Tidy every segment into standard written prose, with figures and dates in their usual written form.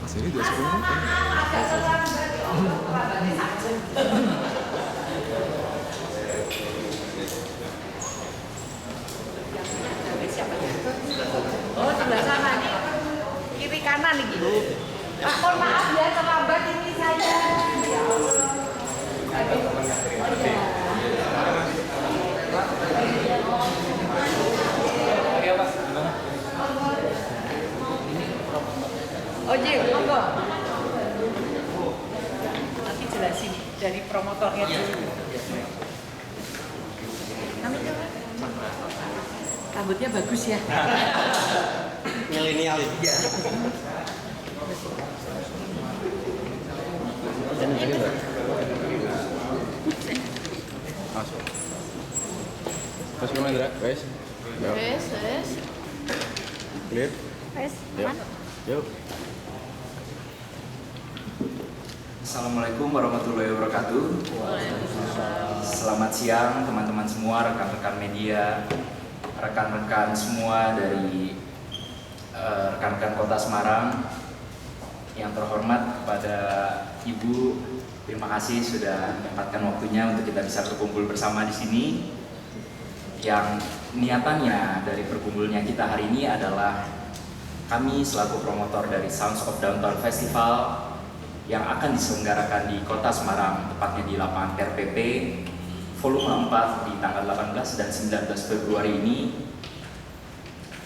Sini dia sepuluh. Oh, sebelah sana nih. Kiri kanan nih gitu. Pak, mohon maaf ya terlambat ini saya. Ya Allah. Oh iya. Oh iya, monggo. Nanti jelasin dari promotornya dulu. Namanya apa? Rambutnya bagus ya. Milenial itu ya. Masuk. Mas Indra, wes. Wes. Clear. Wes. Yuk. Yuk. Assalamualaikum warahmatullahi wabarakatuh. Selamat siang teman-teman semua, rekan-rekan media, rekan-rekan semua dari rekan-rekan Kota Semarang. Yang terhormat kepada Ibu, terima kasih sudah menyempatkan waktunya untuk kita bisa berkumpul bersama di sini. Yang niatannya dari berkumpulnya kita hari ini adalah kami selaku promotor dari Sounds of Downtown Festival yang akan diselenggarakan di Kota Semarang, tepatnya di lapangan RPP volume 4 di tanggal 18 dan 19 Februari ini,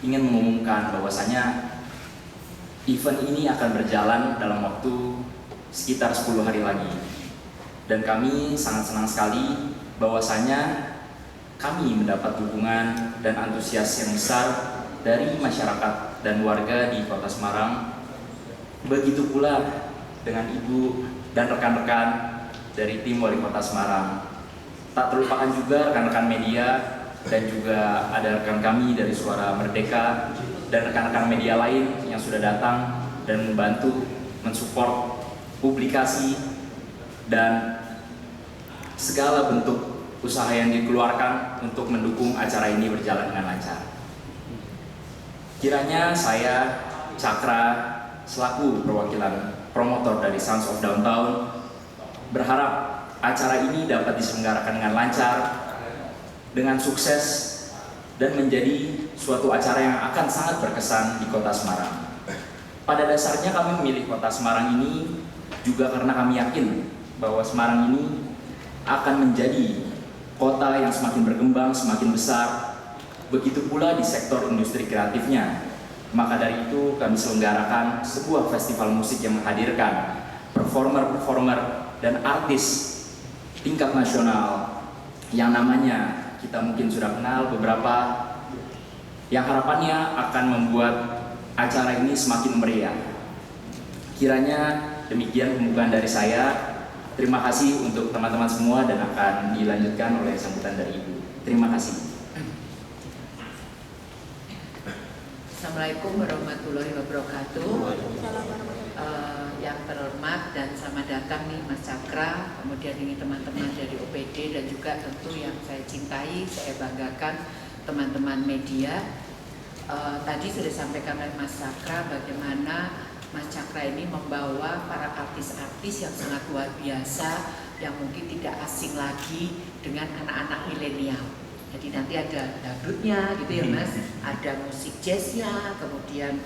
ingin mengumumkan bahwasanya event ini akan berjalan dalam waktu sekitar 10 hari lagi. Dan kami sangat senang sekali bahwasanya kami mendapat dukungan dan antusias yang besar dari masyarakat dan warga di Kota Semarang. Begitu pula dengan Ibu dan rekan-rekan dari tim Wali Kota Semarang. Tak terlupakan juga rekan-rekan media dan juga ada rekan kami dari Suara Merdeka dan rekan-rekan media lain yang sudah datang dan membantu mensupport publikasi dan segala bentuk usaha yang dikeluarkan untuk mendukung acara ini berjalan dengan lancar. Kiranya saya, Cakra, selaku perwakilan promotor dari Sounds of Downtown, berharap acara ini dapat diselenggarakan dengan lancar, dengan sukses, dan menjadi suatu acara yang akan sangat berkesan di Kota Semarang. Pada dasarnya kami memilih Kota Semarang ini juga karena kami yakin bahwa Semarang ini akan menjadi kota yang semakin berkembang, semakin besar. Begitu pula di sektor industri kreatifnya. Maka dari itu kami selenggarakan sebuah festival musik yang menghadirkan performer-performer dan artis tingkat nasional yang namanya kita mungkin sudah kenal beberapa, yang harapannya akan membuat acara ini semakin meriah. Kiranya demikian pembukaan dari saya. Terima kasih untuk teman-teman semua dan akan dilanjutkan oleh sambutan dari Ibu. Terima kasih. Assalamualaikum warahmatullahi wabarakatuh. Yang terhormat dan selamat datang nih Mas Cakra, kemudian ini teman-teman dari OPD dan juga tentu yang saya cintai, saya banggakan teman-teman media. Tadi sudah disampaikan oleh Mas Cakra bagaimana Mas Cakra ini membawa para artis-artis yang sangat luar biasa yang mungkin tidak asing lagi dengan anak-anak milenial. Jadi nanti ada dangdutnya gitu ya Mas, ada musik jazznya, kemudian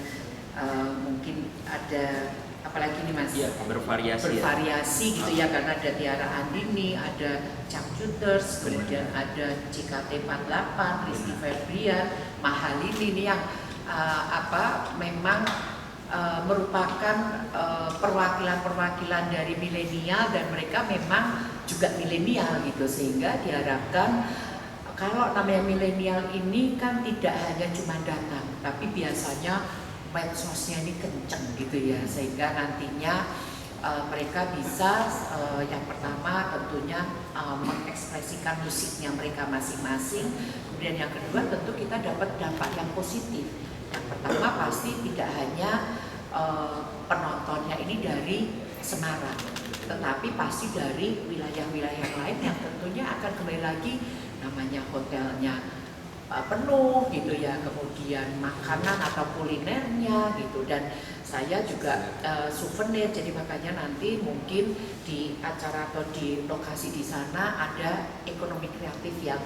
mungkin ada apalagi nih Mas? Iya, bervariasi gitu ya, karena ada Tiara Andini, ada Cangcuters, kemudian ada JKT48, Rizky Febrian, Mahalini ini yang memang merupakan perwakilan-perwakilan dari milenial dan mereka memang juga milenial gitu, sehingga diharapkan kalau namanya milenial ini kan tidak hanya cuma datang, tapi biasanya medsosnya ini kenceng gitu ya, sehingga nantinya mereka bisa yang pertama tentunya mengekspresikan musiknya mereka masing-masing. Kemudian yang kedua tentu kita dapat dampak yang positif. Yang pertama pasti tidak hanya penontonnya ini dari Semarang, tetapi pasti dari wilayah-wilayah lain yang tentunya akan kembali lagi namanya hotelnya penuh gitu ya, kemudian makanan atau kulinernya gitu, dan saya juga souvenir, jadi makanya nanti mungkin di acara atau di lokasi di sana ada ekonomi kreatif yang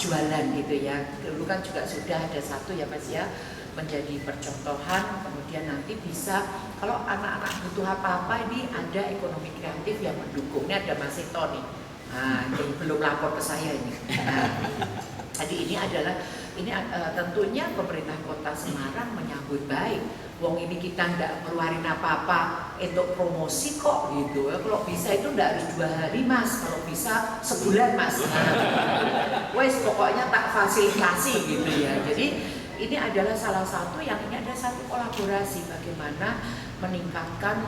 jualan gitu ya. Dulu kan juga sudah ada satu ya Mas ya, menjadi percontohan, kemudian nanti bisa kalau anak-anak butuh apa-apa ini ada ekonomi kreatif yang mendukung. Ini ada Mas Seto nih, ini belum lapor ke saya ini. Jadi ini adalah tentunya pemerintah Kota Semarang menyambut baik. Wong ini kita nggak ngeluarin apa-apa untuk promosi kok gitu. Kalau bisa itu nggak harus 2 hari Mas, kalau bisa sebulan Mas. Wes pokoknya tak fasilitasi gitu ya. Jadi ini adalah salah satu yang ini ada satu kolaborasi bagaimana meningkatkan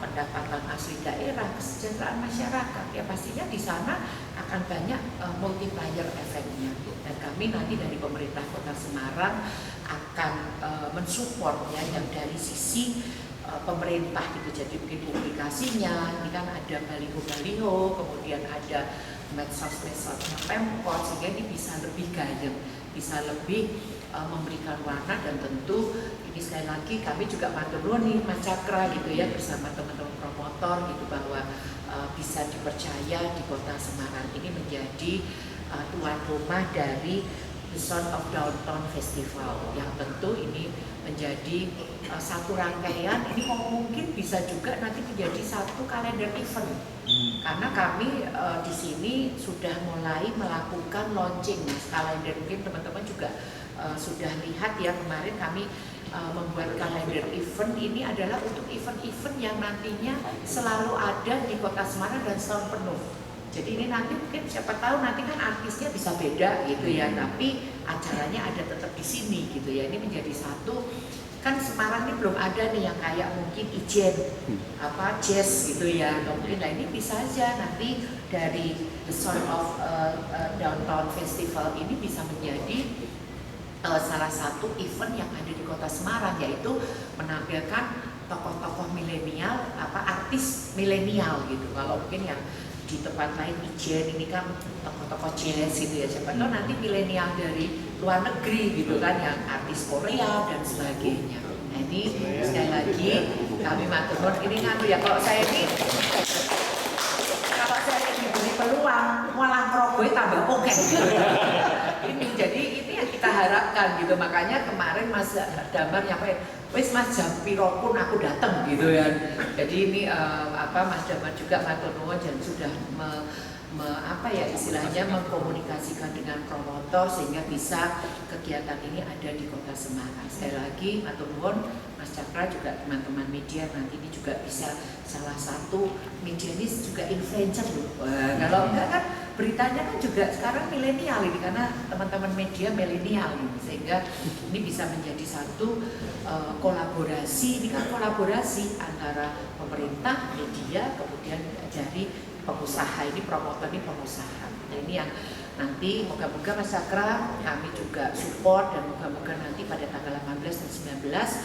pendapatan asli daerah, kesejahteraan masyarakat. Ya pastinya di sana akan banyak multiplier efeknya. Dan kami nanti dari pemerintah Kota Semarang akan mensupport ya yang dari sisi pemerintah gitu. Jadi mungkin publikasinya, ini kan ada baliho-baliho, kemudian ada medsos-medsosnya Pemkot, sehingga ini bisa lebih gayeng, bisa lebih memberikan warna. Dan tentu ini sekali lagi kami juga matur nuwun nih Mas Cakra gitu ya, bersama teman-teman promotor gitu, bahwa bisa dipercaya di Kota Semarang ini menjadi tuan rumah dari The Sound of Downtown Festival, yang tentu ini menjadi satu rangkaian. Ini mungkin bisa juga nanti menjadi satu kalender event, karena kami di sini sudah mulai melakukan launching kalender. Mungkin teman-teman juga sudah lihat ya, kemarin kami membuat kalender event. Ini adalah untuk event-event yang nantinya selalu ada di Kota Semarang dan setahun penuh. Jadi ini nanti mungkin siapa tahu nanti kan artisnya bisa beda gitu ya, tapi acaranya ada tetap di sini gitu ya. Ini menjadi satu, kan Semarang ini belum ada nih yang kayak mungkin Ijen jazz gitu ya. Mungkin nah ini bisa aja nanti dari The Sound of Downtown Festival ini bisa menjadi salah satu event yang ada di Kota Semarang, yaitu menampilkan tokoh-tokoh milenial, artis milenial gitu. Kalau mungkin yang di tempat lain Ijen ini kan tokoh-tokoh jazz gitu ya, siapa tahu nanti milenial dari luar negeri gitu kan, yang artis Korea dan sebagainya. Nah ini sekali lagi kami matur nuwun, ini nganu ya, kalau saya diberi peluang malah merogoi tambah oke. Ini jadi ini yang kita harapkan gitu. Makanya kemarin Mas Damar nyampe, wes Mas jam piro pun aku datang gitu ya. Jadi ini Mas Damar juga matur nuwun dan sudah istilahnya mengkomunikasikan dengan promotor sehingga bisa kegiatan ini ada di Kota Semarang. Sekali lagi matur nuwun Mas Cakra, juga teman-teman media nanti ini juga bisa salah satu media ini juga influencer loh. Kalau enggak kan beritanya kan juga sekarang milenial ini, karena teman-teman media milenial ini, sehingga ini bisa menjadi satu kolaborasi. Ini kan kolaborasi antara pemerintah, media, kemudian dari pengusaha. Ini promotor, ini pengusaha. Nah ini yang nanti moga-moga Mas Cakra kami juga support, dan moga-moga nanti pada tanggal 18 dan 19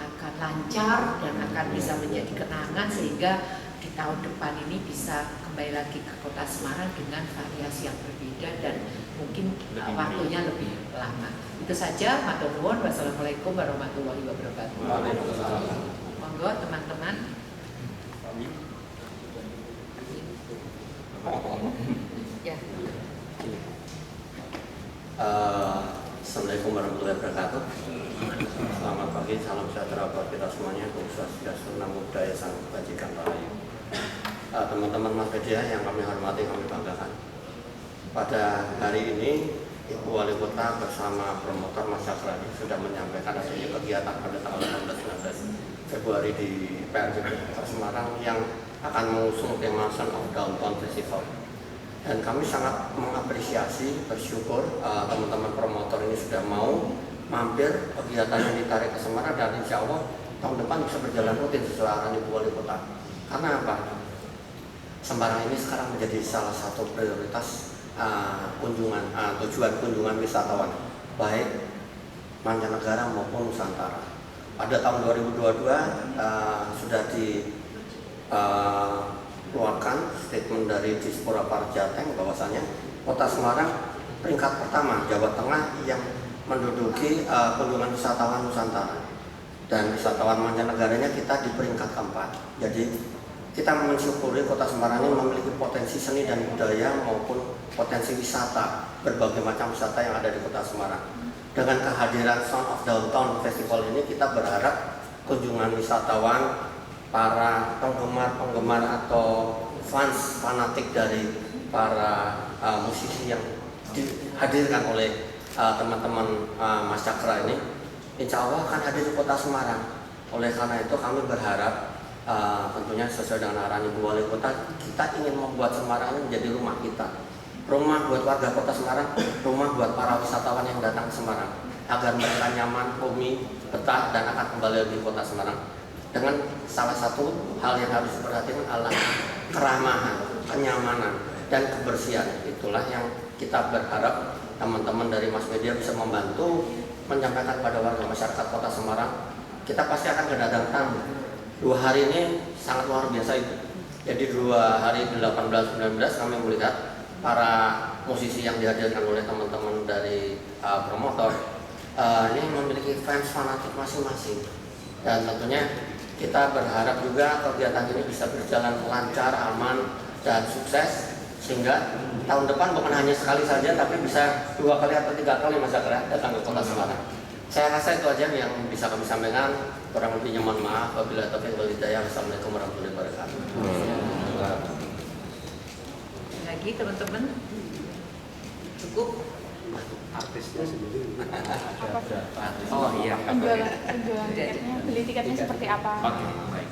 akan lancar dan akan bisa menjadi kenangan, sehingga di tahun depan ini bisa kembali lagi ke Kota Semarang dengan variasi yang berbeda dan mungkin waktunya lebih lama. Itu saja, matur nuwun. Wassalamualaikum warahmatullahi wabarakatuh. Monggo teman-teman. Ya. Assalamualaikum warahmatullahi wabarakatuh. Selamat pagi, salam sejahtera buat kita semuanya. Swastiastu, Namo Buddhaya, Salam Kebajikan Rahayu. Teman-teman Mas Media yang kami hormati, kami banggakan. Pada hari ini Ibu Wali Kota bersama promotor Mas Cakra sudah menyampaikan adanya kegiatan pada tanggal 18-19 Februari di PRJ Kota Semarang yang akan mengusung tema Sound of Downtown Festival. Dan kami sangat mengapresiasi, bersyukur teman-teman promotor ini sudah mau mampir, kegiatannya ditarik ke Semarang, dan insya Allah tahun depan bisa berjalan rutin sesuai arahan Ibu Wali Kota. Karena apa? Semarang ini sekarang menjadi salah satu prioritas tujuan kunjungan wisatawan, baik mancanegara maupun Nusantara. Pada tahun 2022 sudah dikeluarkan statement dari Dispora Parjateng bahwasanya Kota Semarang peringkat pertama Jawa Tengah yang menduduki kunjungan wisatawan Nusantara, dan wisatawan mancanegaranya kita di peringkat keempat. Jadi kita mensyukuri Kota Semarang ini memiliki potensi seni dan budaya maupun potensi wisata, berbagai macam wisata yang ada di Kota Semarang. Dengan kehadiran Sound of Downtown Festival ini, kita berharap kunjungan wisatawan, para penggemar atau fans fanatik dari para musisi yang dihadirkan oleh teman-teman Mas Cakra ini, insya Allah akan hadir di Kota Semarang. Oleh karena itu kami berharap tentunya sesuai dengan arahan Ibu Wali Kota, kita ingin membuat Semarang ini menjadi rumah kita, rumah buat warga Kota Semarang, rumah buat para wisatawan yang datang ke Semarang, agar mereka nyaman, homey, betah, dan akan kembali lagi ke Kota Semarang. Dengan salah satu hal yang harus diperhatikan adalah keramahan, kenyamanan, dan kebersihan. Itulah yang kita berharap teman-teman dari Mas Media bisa membantu menyampaikan pada warga masyarakat Kota Semarang. Kita pasti akan kedatangan tamu. 2 hari ini sangat luar biasa itu. Jadi 2 hari 18-19 kami melihat para musisi yang dihadirkan oleh teman-teman dari promotor ini memiliki fans fanatik masing-masing. Dan tentunya kita berharap juga kegiatan ini bisa berjalan lancar, aman, dan sukses, sehingga tahun depan bukan hanya sekali saja, tapi bisa 2 kali atau 3 kali masyarakat datang ke Kota Semarang. Saya rasa itu aja yang bisa kami sampaikan. Kurang lebihnya mohon maaf. Wabillahi taufiq wal hidayah. Wassalamualaikum warahmatullahi wabarakatuh. Lagi teman-teman, cukup. Artisnya sendiri. Oh iya. Penjualan tiketnya, beli tiketnya seperti apa? Oke, baik.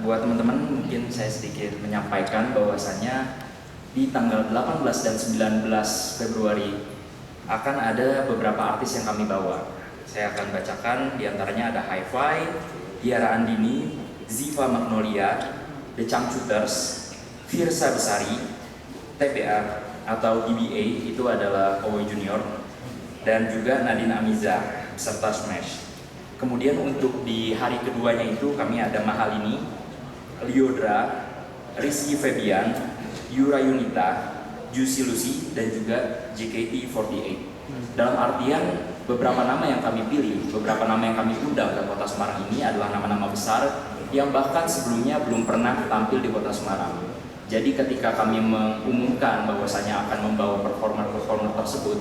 Buat teman-teman mungkin saya sedikit menyampaikan bahwasannya di tanggal 18 dan 19 Februari akan ada beberapa artis yang kami bawa. Saya akan bacakan, diantaranya ada Hi-Fi, Tiara Andini, Ziva Magnolia, The Changcuters, Firsa Besari, TPA atau DBA, itu adalah Owe Junior, dan juga Nadine Amiza serta Smash. Kemudian untuk di hari keduanya itu kami ada Mahalini, Liodra, Rizky Febian, Yura Yunita, Juicy Lucy, dan juga JKT48. Dalam artian beberapa nama yang kami pilih, beberapa nama yang kami undang ke Kota Semarang ini adalah nama-nama besar yang bahkan sebelumnya belum pernah tampil di Kota Semarang. Jadi ketika kami mengumumkan bahwasanya akan membawa performer-performer tersebut,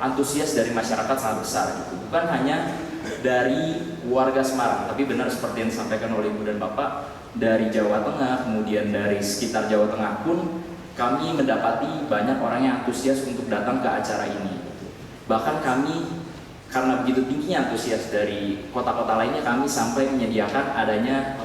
antusias dari masyarakat sangat besar gitu. Bukan hanya dari warga Semarang, tapi benar seperti yang disampaikan oleh Ibu dan Bapak, dari Jawa Tengah, kemudian dari sekitar Jawa Tengah pun kami mendapati banyak orang yang antusias untuk datang ke acara ini. Bahkan kami, karena begitu tingginya antusias dari kota-kota lainnya, kami sampai menyediakan adanya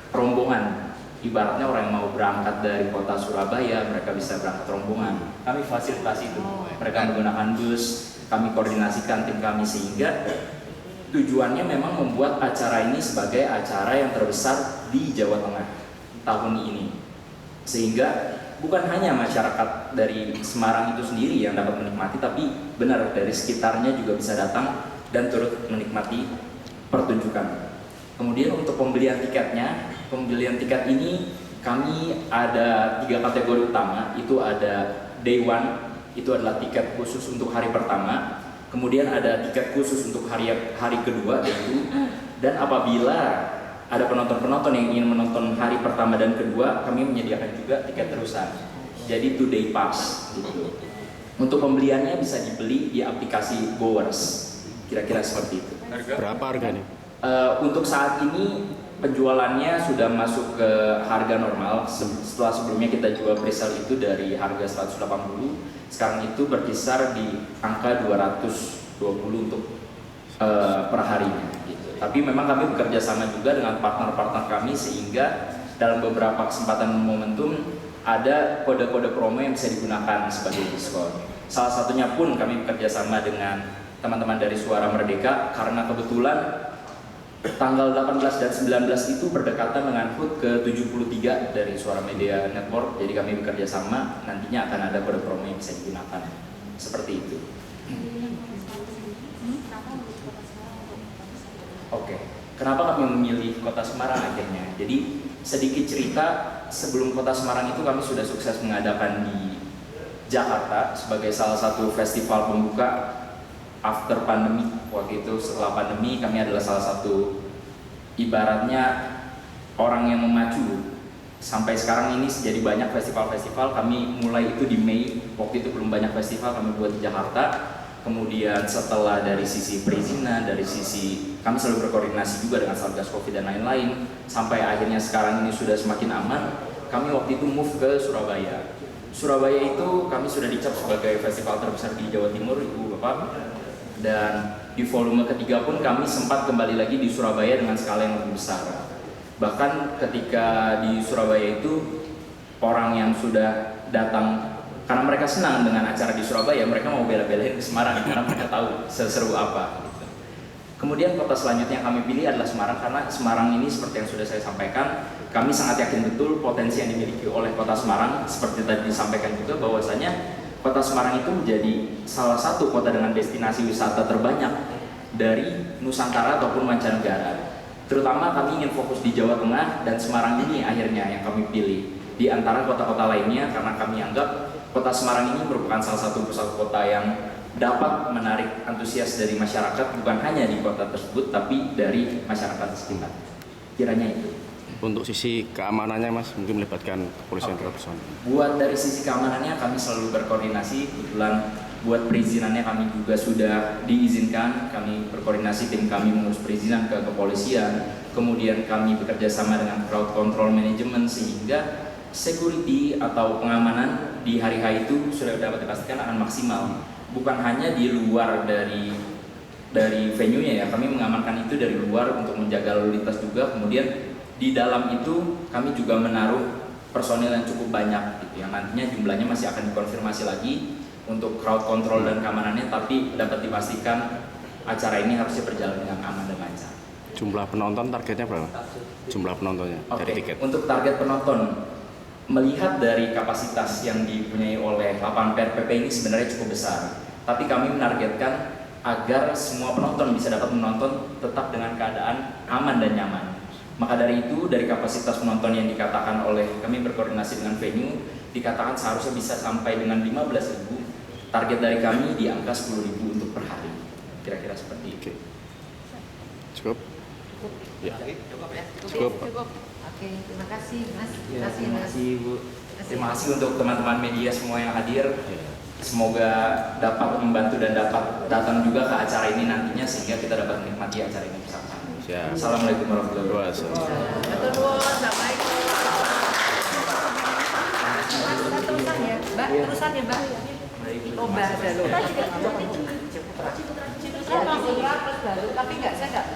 rombongan. Ibaratnya orang yang mau berangkat dari kota Surabaya, mereka bisa berangkat rombongan. Kami fasilitasi itu. Mereka menggunakan bus, kami koordinasikan tim kami, sehingga tujuannya memang membuat acara ini sebagai acara yang terbesar di Jawa Tengah tahun ini. Sehingga bukan hanya masyarakat dari Semarang itu sendiri yang dapat menikmati, tapi benar dari sekitarnya juga bisa datang dan turut menikmati pertunjukan. Kemudian untuk pembelian tiketnya, pembelian tiket ini kami ada 3 kategori utama. Itu ada Day One, itu adalah tiket khusus untuk hari pertama. Kemudian ada tiket khusus untuk hari kedua, Day 2. Dan apabila ada penonton-penonton yang ingin menonton hari pertama dan kedua, kami menyediakan juga tiket terusan. Jadi 2 day pass gitu. Untuk pembeliannya bisa dibeli di aplikasi Gowers. Kira-kira seperti itu. Berapa harganya? Untuk saat ini penjualannya sudah masuk ke harga normal. Setelah sebelumnya kita jual presale itu dari harga 180, sekarang itu berkisar di angka 220 untuk per harinya gitu. Tapi memang kami bekerja sama juga dengan partner-partner kami, sehingga dalam beberapa kesempatan momentum ada kode-kode promo yang bisa digunakan sebagai diskon. Salah satunya pun kami bekerja sama dengan teman-teman dari Suara Merdeka, karena kebetulan tanggal 18 dan 19 itu berdekatan dengan HUT ke-73 dari Suara Media Network. Jadi kami bekerja sama, nantinya akan ada kode promo yang bisa digunakan. Seperti itu. Oke, kenapa kami memilih Kota Semarang akhirnya? Jadi sedikit cerita, sebelum Kota Semarang itu kami sudah sukses mengadakan di Jakarta sebagai salah satu festival pembuka after pandemi. Waktu itu setelah pandemi kami adalah salah satu ibaratnya orang yang memacu. Sampai sekarang ini jadi banyak festival-festival, kami mulai itu di Mei, waktu itu belum banyak festival kami buat di Jakarta. Kemudian setelah dari sisi perizinan, dari sisi kami selalu berkoordinasi juga dengan Satgas Covid dan lain-lain, sampai akhirnya sekarang ini sudah semakin aman, kami waktu itu move ke Surabaya. Surabaya itu kami sudah dicap sebagai festival terbesar di Jawa Timur, Ibu Bapak. Dan di volume ketiga pun kami sempat kembali lagi di Surabaya dengan skala yang lebih besar. Bahkan ketika di Surabaya itu orang yang sudah datang karena mereka senang dengan acara di Surabaya, mereka mau bela-belain ke Semarang karena mereka tahu seseru apa. Kemudian kota selanjutnya yang kami pilih adalah Semarang, karena Semarang ini seperti yang sudah saya sampaikan, kami sangat yakin betul potensi yang dimiliki oleh kota Semarang. Seperti tadi disampaikan juga bahwasanya kota Semarang itu menjadi salah satu kota dengan destinasi wisata terbanyak dari Nusantara ataupun mancanegara. Terutama kami ingin fokus di Jawa Tengah, dan Semarang ini akhirnya yang kami pilih di antara kota-kota lainnya karena kami anggap kota Semarang ini merupakan salah satu pusat kota yang dapat menarik antusias dari masyarakat, bukan hanya di kota tersebut tapi dari masyarakat sekitar. Kiranya itu. Untuk sisi keamanannya Mas, mungkin melibatkan kepolisian personil. Buat dari sisi keamanannya kami selalu berkoordinasi. Kebetulan buat perizinannya kami juga sudah diizinkan. Kami berkoordinasi, tim kami mengurus perizinan ke kepolisian. Kemudian kami bekerja sama dengan crowd control management sehingga security atau pengamanan di hari H itu sudah dapat dipastikan akan maksimal. Bukan hanya di luar dari venue-nya ya, kami mengamankan itu dari luar untuk menjaga lalu lintas juga. Kemudian di dalam itu kami juga menaruh personil yang cukup banyak gitu, yang nantinya jumlahnya masih akan dikonfirmasi lagi untuk crowd control dan keamanannya, tapi dapat dipastikan acara ini harusnya berjalan dengan aman dan lancar. Jumlah penonton targetnya berapa? Jumlah penontonnya dari tiket. Untuk target penonton, melihat dari kapasitas yang dipunyai oleh lapangan PRPP ini sebenarnya cukup besar, tapi kami menargetkan agar semua penonton bisa dapat menonton tetap dengan keadaan aman dan nyaman. Maka dari itu, dari kapasitas penonton yang dikatakan oleh kami berkoordinasi dengan venue, dikatakan seharusnya bisa sampai dengan 15.000. Target dari kami di angka 10.000 untuk per hari. Kira-kira seperti itu. Cukup? Ya. Cukup ya? Cukup. Oke, terima kasih Mas. Ya, terima kasih Bu. Terima kasih untuk teman-teman media semua yang hadir. Semoga dapat membantu dan dapat datang juga ke acara ini nantinya sehingga kita dapat menikmati acara ini bersama. Siap. Assalamualaikum warahmatullahi wabarakatuh. Matur nuwun, Assalamualaikum. Mas, terusan ya, Mbak, terusan ya Mbak. Oh, Mbak ada loh. Ya, Citra plus baru, tapi enggak, saya enggak